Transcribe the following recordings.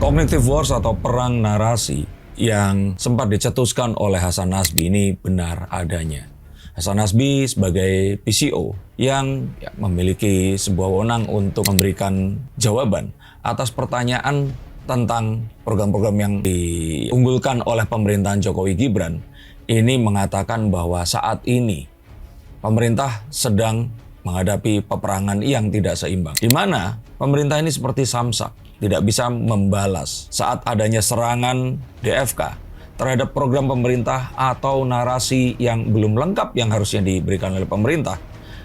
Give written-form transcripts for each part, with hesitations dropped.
Cognitive wars atau perang narasi yang sempat dicetuskan oleh Hasan Nasbi ini benar adanya. Hasan Nasbi sebagai PCO yang memiliki sebuah wewenang untuk memberikan jawaban atas pertanyaan tentang program-program yang diunggulkan oleh pemerintahan Jokowi Gibran, ini mengatakan bahwa saat ini pemerintah sedang menghadapi peperangan yang tidak seimbang, di mana pemerintah ini seperti samsak, tidak bisa membalas saat adanya serangan DFK terhadap program pemerintah atau narasi yang belum lengkap yang harusnya diberikan oleh pemerintah.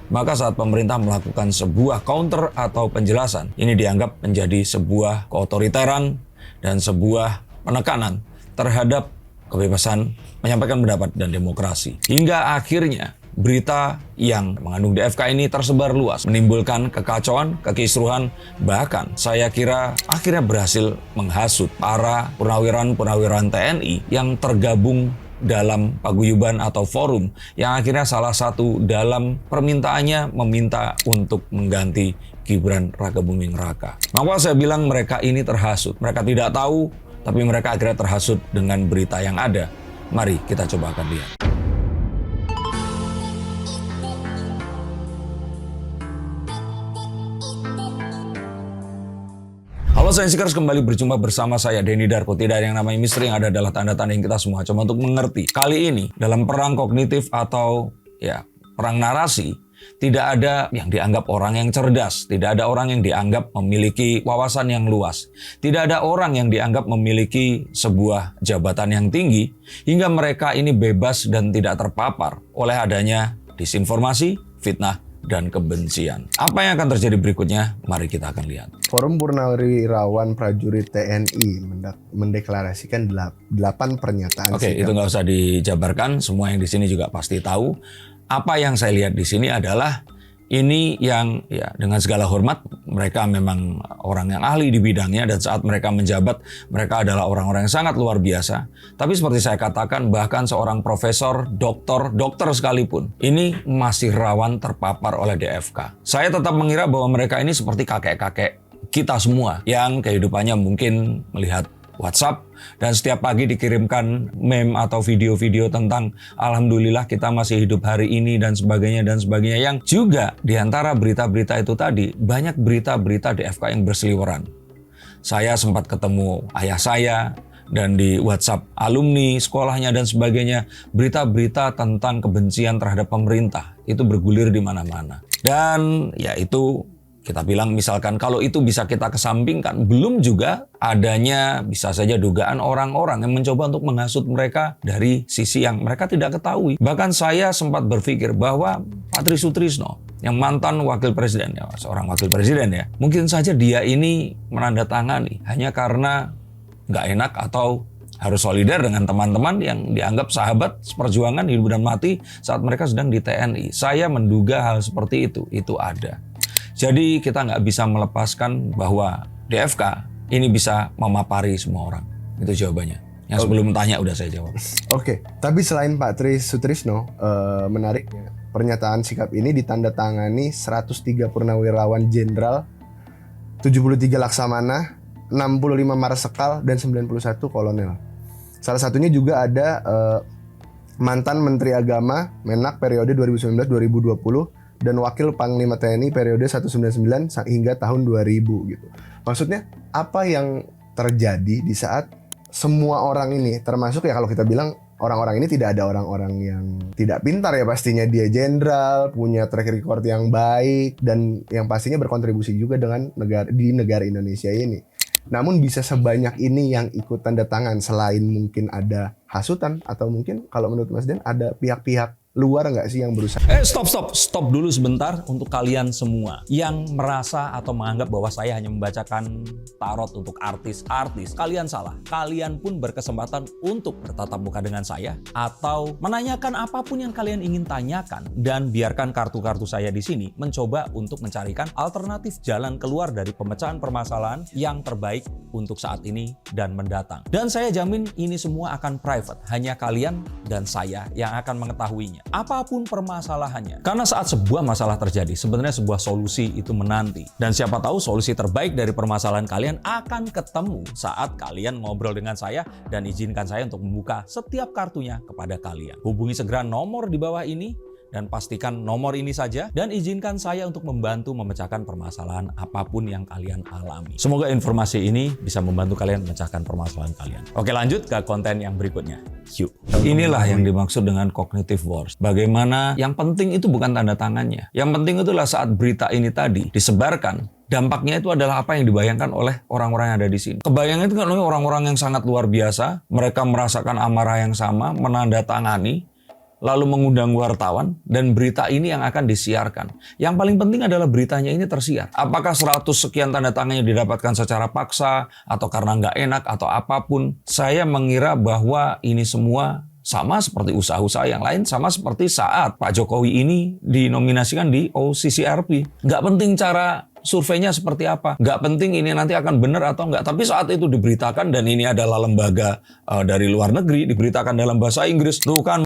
Maka saat pemerintah melakukan sebuah counter atau penjelasan, ini dianggap menjadi sebuah keotoriteran dan sebuah penekanan terhadap kebebasan menyampaikan pendapat dan demokrasi. Hingga akhirnya berita yang mengandung DFK ini tersebar luas, menimbulkan kekacauan, kekisruhan, bahkan saya kira akhirnya berhasil menghasut para purnawirawan TNI yang tergabung dalam paguyuban atau forum yang akhirnya salah satu dalam permintaannya meminta untuk mengganti Gibran Rakabuming Raka. Maka saya bilang mereka ini terhasut. Mereka tidak tahu, tapi mereka akhirnya terhasut dengan berita yang ada. Mari kita coba akan lihat. Halo Sainsikers, kembali berjumpa bersama saya Denny Darko. Tidak ada yang namanya misteri, yang ada adalah tanda-tanda yang kita semua coba untuk mengerti. Kali ini dalam perang kognitif atau perang narasi, tidak ada yang dianggap orang yang cerdas, tidak ada orang yang dianggap memiliki wawasan yang luas, tidak ada orang yang dianggap memiliki sebuah jabatan yang tinggi, hingga mereka ini bebas dan tidak terpapar oleh adanya disinformasi, fitnah, dan kebencian. Apa yang akan terjadi berikutnya? Mari kita akan lihat. Forum Purnawirawan Prajurit TNI mendeklarasikan 8 pernyataan. Oke, itu nggak usah dijabarkan. Semua yang di sini juga pasti tahu. Apa yang saya lihat di sini adalah ini yang dengan segala hormat, mereka memang orang yang ahli di bidangnya dan saat mereka menjabat, mereka adalah orang-orang yang sangat luar biasa. Tapi seperti saya katakan, bahkan seorang profesor, dokter sekalipun, ini masih rawan terpapar oleh DFK. Saya tetap mengira bahwa mereka ini seperti kakek-kakek kita semua yang kehidupannya mungkin melihat WhatsApp dan setiap pagi dikirimkan meme atau video-video tentang alhamdulillah kita masih hidup hari ini dan sebagainya yang juga diantara berita-berita itu tadi banyak berita-berita DFK yang berseliweran. Saya sempat ketemu ayah saya dan di WhatsApp alumni sekolahnya dan sebagainya, berita-berita tentang kebencian terhadap pemerintah itu bergulir di mana-mana. Dan itu kita bilang misalkan kalau itu bisa kita kesampingkan, belum juga adanya bisa saja dugaan orang-orang yang mencoba untuk menghasut mereka dari sisi yang mereka tidak ketahui. Bahkan saya sempat berpikir bahwa Pak Tri Sutrisno yang mantan wakil presiden, seorang wakil presiden mungkin saja dia ini menandatangani hanya karena nggak enak atau harus solidar dengan teman-teman yang dianggap sahabat seperjuangan hidup dan mati saat mereka sedang di TNI. Saya menduga hal seperti itu ada. Jadi kita nggak bisa melepaskan bahwa DFK ini bisa memapari semua orang. Itu jawabannya. Yang sebelum tanya udah saya jawab. Oke, tapi selain Pak Tri Sutrisno, menariknya pernyataan sikap ini ditandatangani 103 purnawirawan jenderal, 73 laksamana, 65 marsekal, dan 91 kolonel. Salah satunya juga ada mantan Menteri Agama Menak periode 2019-2020 dan Wakil Panglima TNI periode 199 hingga tahun 2000 gitu. Maksudnya apa yang terjadi di saat semua orang ini, termasuk kalau kita bilang orang-orang ini tidak ada orang-orang yang tidak pintar pastinya, dia jenderal, punya track record yang baik dan yang pastinya berkontribusi juga dengan negara Indonesia ini. Namun bisa sebanyak ini yang ikut tanda tangan selain mungkin ada hasutan atau mungkin kalau menurut Mas Den ada pihak-pihak luar nggak sih yang berusaha? Stop dulu sebentar untuk kalian semua yang merasa atau menganggap bahwa saya hanya membacakan tarot untuk artis-artis. Kalian salah. Kalian pun berkesempatan untuk bertatap muka dengan saya atau menanyakan apapun yang kalian ingin tanyakan dan biarkan kartu-kartu saya di sini mencoba untuk mencarikan alternatif jalan keluar dari pemecahan permasalahan yang terbaik untuk saat ini dan mendatang. Dan saya jamin ini semua akan private, hanya kalian dan saya yang akan mengetahuinya. apapun permasalahannya. Karena saat sebuah masalah terjadi, sebenarnya sebuah solusi itu menanti. Dan siapa tahu solusi terbaik dari permasalahan kalian akan ketemu saat kalian ngobrol dengan saya dan izinkan saya untuk membuka setiap kartunya kepada kalian. Hubungi segera nomor di bawah ini dan pastikan nomor ini saja dan izinkan saya untuk membantu memecahkan permasalahan apapun yang kalian alami. Semoga informasi ini bisa membantu kalian memecahkan permasalahan kalian. Oke, lanjut ke konten yang berikutnya. Yuk. Inilah yang dimaksud dengan cognitive wars. Bagaimana yang penting itu bukan tanda tangannya. Yang penting itulah saat berita ini tadi disebarkan, dampaknya itu adalah apa yang dibayangkan oleh orang-orang yang ada di sini. Kebayangnya itu kan oleh orang-orang yang sangat luar biasa. Mereka merasakan amarah yang sama, menandatangani, lalu mengundang wartawan, dan berita ini yang akan disiarkan. Yang paling penting adalah beritanya ini tersiar. Apakah 100 sekian tanda tangannya didapatkan secara paksa, atau karena nggak enak, atau apapun. Saya mengira bahwa ini semua sama seperti usaha-usaha yang lain, sama seperti saat Pak Jokowi ini dinominasikan di OCCRP. Nggak penting cara surveinya seperti apa. Nggak penting ini nanti akan benar atau enggak. Tapi saat itu diberitakan, dan ini adalah lembaga dari luar negeri, diberitakan dalam bahasa Inggris. Tuh kan,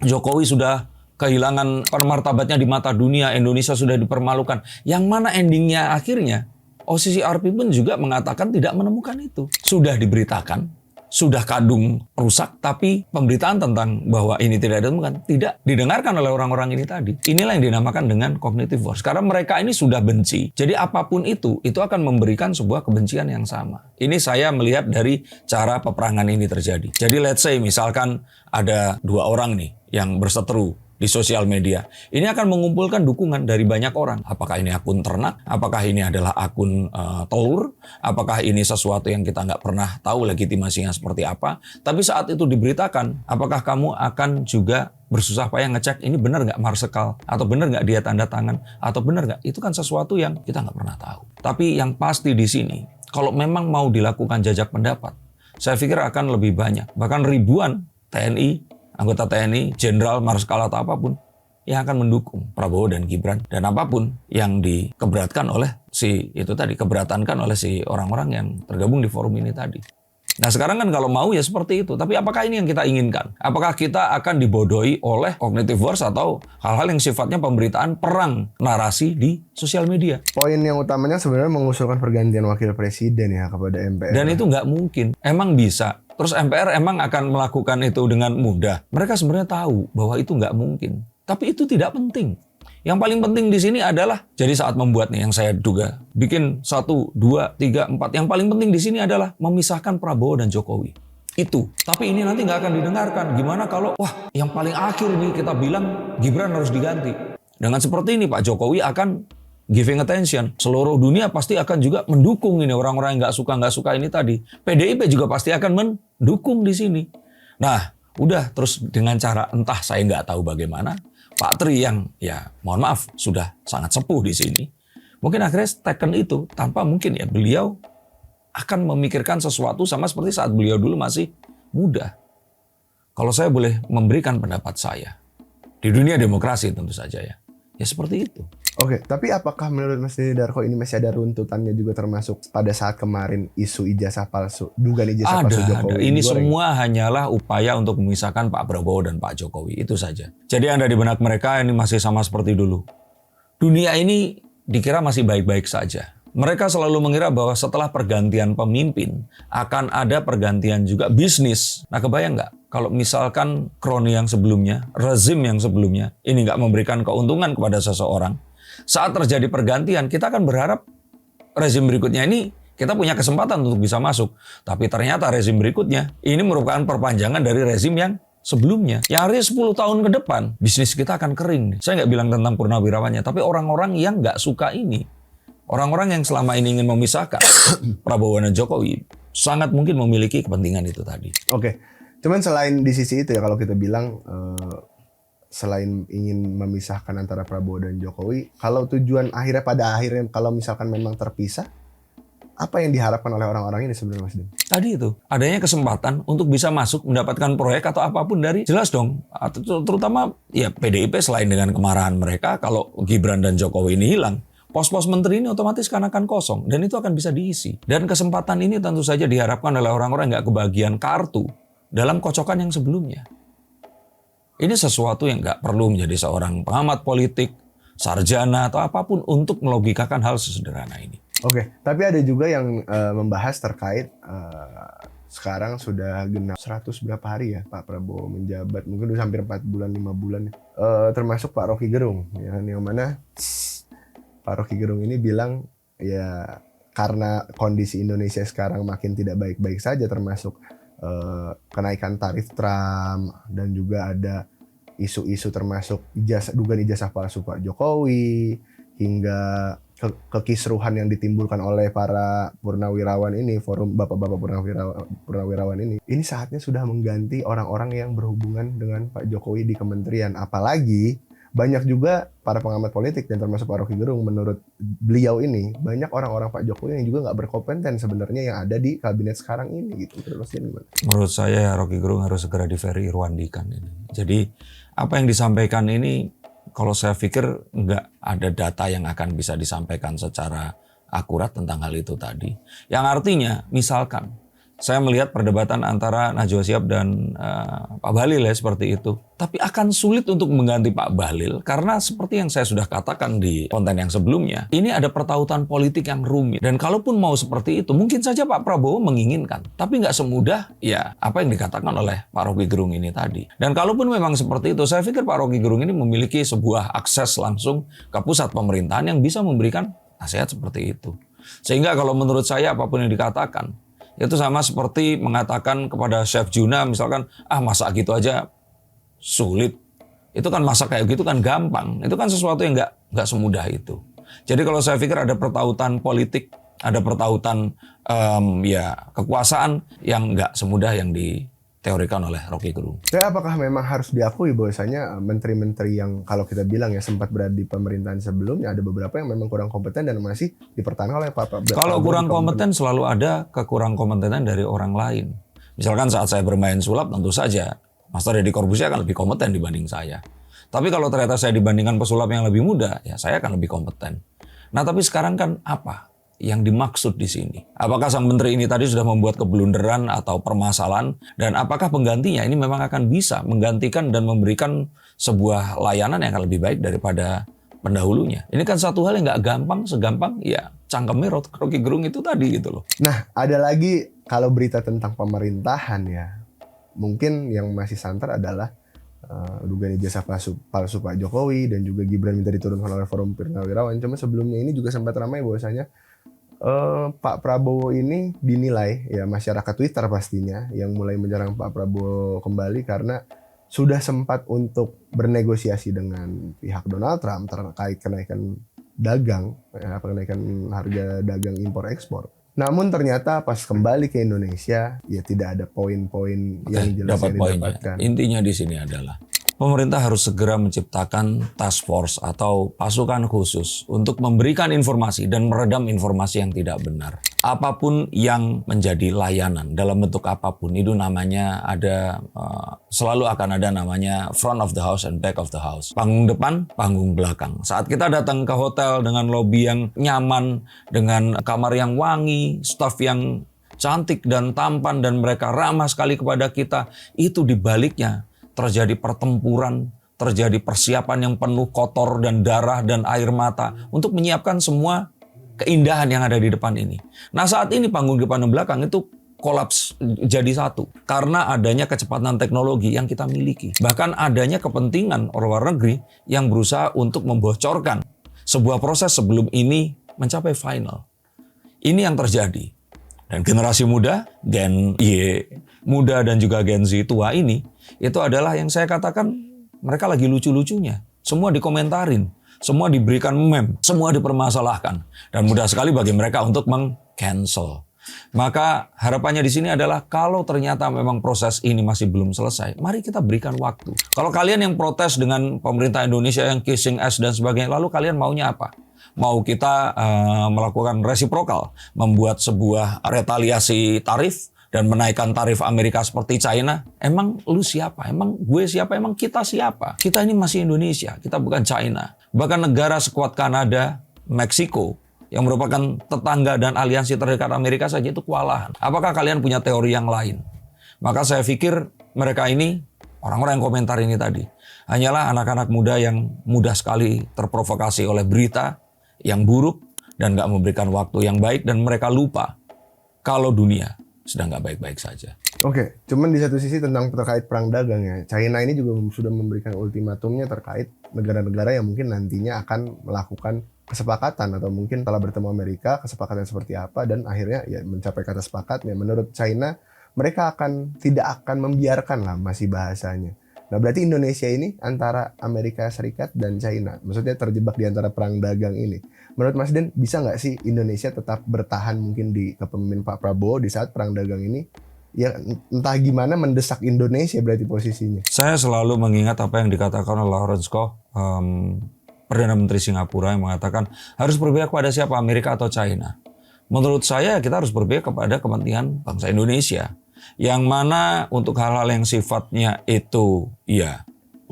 Jokowi sudah kehilangan martabatnya di mata dunia, Indonesia sudah dipermalukan. Yang mana endingnya akhirnya OCCRP pun juga mengatakan tidak menemukan itu. Sudah diberitakan, sudah kadung rusak, tapi pemberitaan tentang bahwa ini tidak ditemukan tidak didengarkan oleh orang-orang ini tadi. Inilah yang dinamakan dengan cognitive wars. Karena mereka ini sudah benci. Jadi apapun itu akan memberikan sebuah kebencian yang sama. Ini saya melihat dari cara peperangan ini terjadi. Jadi let's say misalkan ada 2 orang nih yang berseteru di sosial media. Ini akan mengumpulkan dukungan dari banyak orang. Apakah ini akun ternak? Apakah ini adalah akun telur? Apakah ini sesuatu yang kita nggak pernah tahu legitimasinya seperti apa? Tapi saat itu diberitakan, apakah kamu akan juga bersusah payah ngecek ini benar nggak Marsekal? Atau benar nggak dia tanda tangan? Atau benar nggak? Itu kan sesuatu yang kita nggak pernah tahu. Tapi yang pasti di sini, kalau memang mau dilakukan jajak pendapat, saya pikir akan lebih banyak. Bahkan ribuan TNI, anggota TNI, jenderal, marskal atau apapun yang akan mendukung Prabowo dan Gibran, dan apapun yang dikeberatkan oleh keberatankan oleh si orang-orang yang tergabung di forum ini tadi. Nah sekarang kan kalau mau ya seperti itu, tapi apakah ini yang kita inginkan? Apakah kita akan dibodohi oleh cognitive wars atau hal-hal yang sifatnya pemberitaan perang narasi di sosial media? Poin yang utamanya sebenarnya mengusulkan pergantian wakil presiden ya kepada MPR. Dan itu nggak mungkin. Emang bisa? Terus MPR emang akan melakukan itu dengan mudah? Mereka sebenarnya tahu bahwa itu nggak mungkin. Tapi itu tidak penting. Yang paling penting di sini adalah, jadi saat membuat nih yang saya duga, bikin 1, 2, 3, 4. Yang paling penting di sini adalah memisahkan Prabowo dan Jokowi. Itu. Tapi ini nanti nggak akan didengarkan. Gimana kalau, wah yang paling akhir nih kita bilang Gibran harus diganti. Dengan seperti ini Pak Jokowi akan giving attention. Seluruh dunia pasti akan juga mendukung ini orang-orang yang nggak suka ini tadi. PDIP juga pasti akan mendukung di sini. Nah, udah terus dengan cara entah saya nggak tahu bagaimana, Pak Tri yang ya mohon maaf sudah sangat sepuh di sini, mungkin akhirnya taken itu tanpa mungkin ya beliau akan memikirkan sesuatu sama seperti saat beliau dulu masih muda. Kalau saya boleh memberikan pendapat saya di dunia demokrasi tentu saja ya seperti itu. Oke, tapi apakah menurut Mas Denny Darko ini masih ada runtutannya juga termasuk pada saat kemarin isu ijazah palsu, dugaan ijazah palsu Jokowi? Ada. Ini semua hanyalah upaya untuk memisahkan Pak Prabowo dan Pak Jokowi, itu saja. Jadi yang ada di benak mereka ini masih sama seperti dulu. Dunia ini dikira masih baik-baik saja. Mereka selalu mengira bahwa setelah pergantian pemimpin akan ada pergantian juga bisnis. Nah kebayang nggak? Kalau misalkan kroni yang sebelumnya, rezim yang sebelumnya, ini nggak memberikan keuntungan kepada seseorang, saat terjadi pergantian, kita akan berharap rezim berikutnya ini kita punya kesempatan untuk bisa masuk. Tapi ternyata rezim berikutnya, ini merupakan perpanjangan dari rezim yang sebelumnya. Yang artinya 10 tahun ke depan, bisnis kita akan kering. Saya nggak bilang tentang purnawirawannya, tapi orang-orang yang nggak suka ini, orang-orang yang selama ini ingin memisahkan Prabowo dan Jokowi, sangat mungkin memiliki kepentingan itu tadi. Oke. Cuman selain di sisi itu ya kalau kita bilang selain ingin memisahkan antara Prabowo dan Jokowi, kalau tujuan akhirnya pada akhirnya kalau misalkan memang terpisah, apa yang diharapkan oleh orang-orang ini sebenarnya Mas Den? Tadi itu, adanya kesempatan untuk bisa masuk mendapatkan proyek atau apapun dari, jelas dong, terutama ya PDIP selain dengan kemarahan mereka kalau Gibran dan Jokowi ini hilang, pos-pos menteri ini otomatis kan akan kosong dan itu akan bisa diisi. Dan kesempatan ini tentu saja diharapkan oleh orang-orang yang nggak kebagian kartu dalam kocokan yang sebelumnya. Ini sesuatu yang nggak perlu menjadi seorang pengamat politik, sarjana, atau apapun untuk melogikakan hal sesederhana ini. Oke, tapi ada juga yang membahas terkait sekarang sudah genap 100 berapa hari ya Pak Prabowo menjabat, mungkin udah hampir 4 bulan 5 bulan, termasuk Pak Rocky Gerung ya, yang mana Pak Rocky Gerung ini bilang ya karena kondisi Indonesia sekarang makin tidak baik-baik saja, termasuk kenaikan tarif Trump dan juga ada isu-isu termasuk dugaan ijazah palsu Pak Jokowi hingga kekisruhan yang ditimbulkan oleh para purnawirawan ini, forum bapak-bapak purnawirawan ini saatnya sudah mengganti orang-orang yang berhubungan dengan Pak Jokowi di kementerian. Apalagi banyak juga para pengamat politik dan termasuk Pak Rocky Gerung, menurut beliau ini banyak orang-orang Pak Jokowi yang juga nggak berkompeten sebenarnya yang ada di kabinet sekarang ini gitu. Terus gimana? Menurut saya Rocky Gerung harus segera di-Ferry Irwandikan ini. Jadi apa yang disampaikan ini, kalau saya pikir nggak ada data yang akan bisa disampaikan secara akurat tentang hal itu tadi. Yang artinya, misalkan saya melihat perdebatan antara Najwa Shihab dan Pak Bahlil ya seperti itu. Tapi akan sulit untuk mengganti Pak Bahlil karena seperti yang saya sudah katakan di konten yang sebelumnya, ini ada pertautan politik yang rumit. Dan kalaupun mau seperti itu, mungkin saja Pak Prabowo menginginkan. Tapi nggak semudah ya apa yang dikatakan oleh Pak Rocky Gerung ini tadi. Dan kalaupun memang seperti itu, saya pikir Pak Rocky Gerung ini memiliki sebuah akses langsung ke pusat pemerintahan yang bisa memberikan nasihat seperti itu. Sehingga kalau menurut saya apapun yang dikatakan, itu sama seperti mengatakan kepada Chef Juna misalkan, masak gitu aja sulit. Itu kan masak kayak gitu kan gampang. Itu kan sesuatu yang nggak semudah itu. Jadi kalau saya pikir ada pertautan politik, ada pertautan kekuasaan yang nggak semudah yang diteorikan oleh Rocky Gerung. Tapi apakah memang harus diakui bahwasanya menteri-menteri yang kalau kita bilang ya sempat berada di pemerintahan sebelumnya, ada beberapa yang memang kurang kompeten dan masih dipertahankan oleh Pak Prabowo? Kalau kurang kompeten selalu ada kekurang kompetenan dari orang lain. Misalkan saat saya bermain sulap, tentu saja Master Deddy Corbuzier akan lebih kompeten dibanding saya. Tapi kalau ternyata saya dibandingkan pesulap yang lebih muda, ya saya akan lebih kompeten. Nah tapi sekarang kan apa yang dimaksud di sini? Apakah sang menteri ini tadi sudah membuat keblunderan atau permasalahan? Dan apakah penggantinya ini memang akan bisa menggantikan dan memberikan sebuah layanan yang akan lebih baik daripada pendahulunya? Ini kan satu hal yang nggak gampang, segampang ya cangkemnya Rocky Gerung itu tadi gitu loh. Nah, ada lagi kalau berita tentang pemerintahan ya, mungkin yang masih santer adalah dugaan ijazah palsu Pak Jokowi dan juga Gibran minta diturunkan oleh Forum Purnawirawan. Cuma sebelumnya ini juga sempat ramai bahwasanya Pak Prabowo ini dinilai ya masyarakat Twitter pastinya yang mulai menyerang Pak Prabowo kembali karena sudah sempat untuk bernegosiasi dengan pihak Donald Trump terkait kenaikan dagang, kenaikan harga dagang impor ekspor. Namun ternyata pas kembali ke Indonesia ya tidak ada poin-poin yang jelas yang didapatkan. Intinya di sini adalah pemerintah harus segera menciptakan task force atau pasukan khusus untuk memberikan informasi dan meredam informasi yang tidak benar. Apapun yang menjadi layanan dalam bentuk apapun itu namanya ada selalu akan ada namanya front of the house and back of the house. Panggung depan, panggung belakang. Saat kita datang ke hotel dengan lobi yang nyaman, dengan kamar yang wangi, staf yang cantik dan tampan dan mereka ramah sekali kepada kita, itu dibaliknya terjadi pertempuran, terjadi persiapan yang penuh kotor dan darah dan air mata untuk menyiapkan semua keindahan yang ada di depan ini. Nah saat ini panggung depan dan belakang itu kolaps jadi satu karena adanya kecepatan teknologi yang kita miliki. Bahkan adanya kepentingan orang luar negeri yang berusaha untuk membocorkan sebuah proses sebelum ini mencapai final. Ini yang terjadi. Dan generasi muda, Gen Y muda dan juga Gen Z tua ini, itu adalah yang saya katakan mereka lagi lucu-lucunya. Semua dikomentarin. Semua diberikan meme, semua dipermasalahkan. Dan mudah sekali bagi mereka untuk meng-cancel. Maka harapannya di sini adalah kalau ternyata memang proses ini masih belum selesai, mari kita berikan waktu. Kalau kalian yang protes dengan pemerintah Indonesia yang kissing ass dan sebagainya, lalu kalian maunya apa? Mau kita melakukan resiprokal, membuat sebuah retaliasi tarif, dan menaikkan tarif Amerika seperti China? Emang lu siapa? Emang gue siapa? Emang kita siapa? Kita ini masih Indonesia, kita bukan China. Bahkan negara sekuat Kanada, Meksiko, yang merupakan tetangga dan aliansi terdekat Amerika saja itu kewalahan. Apakah kalian punya teori yang lain? Maka saya pikir mereka ini orang-orang yang komentar ini tadi hanyalah anak-anak muda yang mudah sekali terprovokasi oleh berita yang buruk dan nggak memberikan waktu yang baik, dan mereka lupa kalau dunia sedang nggak baik-baik saja. Oke, cuman di satu sisi tentang terkait perang dagang ya, China ini juga sudah memberikan ultimatumnya terkait negara-negara yang mungkin nantinya akan melakukan kesepakatan, atau mungkin telah bertemu Amerika, kesepakatan seperti apa, dan akhirnya ya mencapai kata sepakat. Ya menurut China mereka tidak akan membiarkan lah, masih bahasanya. Nah berarti Indonesia ini antara Amerika Serikat dan China, maksudnya terjebak di antara perang dagang ini. Menurut Mas Den, bisa nggak sih Indonesia tetap bertahan mungkin di kepemimpinan Pak Prabowo di saat perang dagang ini? Ya entah gimana mendesak Indonesia berarti posisinya. Saya selalu mengingat apa yang dikatakan oleh Lawrence Koch, Perdana Menteri Singapura, yang mengatakan harus berpihak kepada siapa, Amerika atau China. Menurut saya kita harus berpihak kepada kepentingan bangsa Indonesia. Yang mana untuk hal-hal yang sifatnya itu ya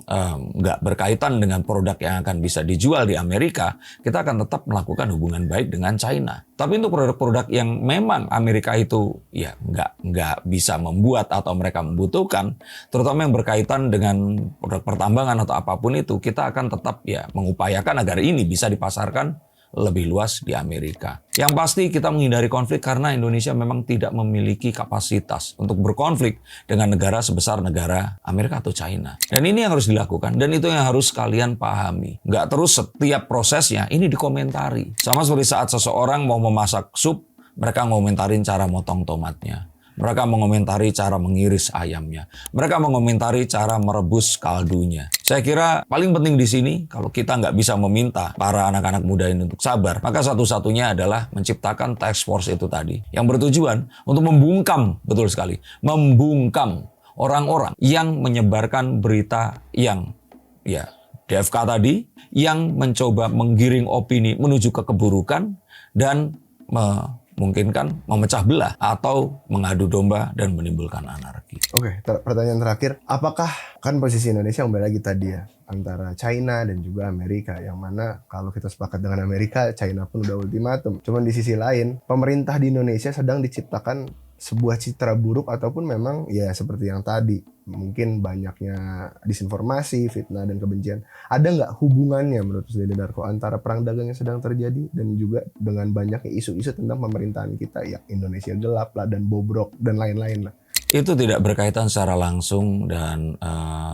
nggak berkaitan dengan produk yang akan bisa dijual di Amerika, kita akan tetap melakukan hubungan baik dengan China. Tapi untuk produk-produk yang memang Amerika itu ya nggak bisa membuat atau mereka membutuhkan, terutama yang berkaitan dengan produk pertambangan atau apapun itu, kita akan tetap ya mengupayakan agar ini bisa dipasarkan lebih luas di Amerika. Yang pasti kita menghindari konflik karena Indonesia memang tidak memiliki kapasitas untuk berkonflik dengan negara sebesar negara Amerika atau China. Dan ini yang harus dilakukan, dan itu yang harus kalian pahami. Nggak terus setiap prosesnya ini dikomentari. Sama seperti saat seseorang mau memasak sup, mereka ngomentarin cara motong tomatnya. Mereka mengomentari cara mengiris ayamnya. Mereka mengomentari cara merebus kaldunya. Saya kira paling penting di sini, kalau kita nggak bisa meminta para anak-anak muda ini untuk sabar, maka satu-satunya adalah menciptakan task force itu tadi, yang bertujuan untuk membungkam, betul sekali, membungkam orang-orang yang menyebarkan berita yang ya DFK tadi, yang mencoba menggiring opini menuju ke keburukan dan memungkinkan memecah belah atau mengadu domba dan menimbulkan anarki. Oke, pertanyaan terakhir, apakah kan posisi Indonesia kembali lagi tadi ya antara China dan juga Amerika, yang mana kalau kita sepakat dengan Amerika, China pun udah ultimatum. Cuman di sisi lain, pemerintah di Indonesia sedang diciptakan sebuah citra buruk, ataupun memang ya seperti yang tadi, mungkin banyaknya disinformasi, fitnah, dan kebencian. Ada nggak hubungannya menurut Mas Dede Darko antara perang dagang yang sedang terjadi dan juga dengan banyaknya isu-isu tentang pemerintahan kita yang Indonesia gelap lah dan bobrok dan lain-lain lah? Itu tidak berkaitan secara langsung dan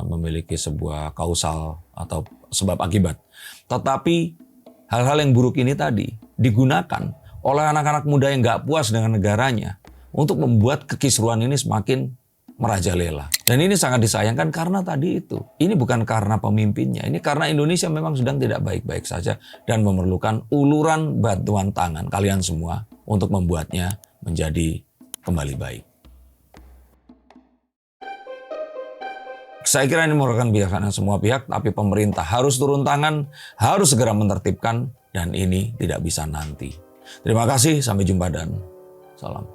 memiliki sebuah kausal atau sebab akibat. Tetapi hal-hal yang buruk ini tadi digunakan oleh anak-anak muda yang nggak puas dengan negaranya untuk membuat kekisruan ini semakin merajalela. Dan ini sangat disayangkan karena tadi itu. Ini bukan karena pemimpinnya. Ini karena Indonesia memang sedang tidak baik-baik saja dan memerlukan uluran bantuan tangan kalian semua untuk membuatnya menjadi kembali baik. Saya kira ini merupakan kebijaksanaan semua pihak, tapi pemerintah harus turun tangan, harus segera menertibkan, dan ini tidak bisa nanti. Terima kasih, sampai jumpa dan salam.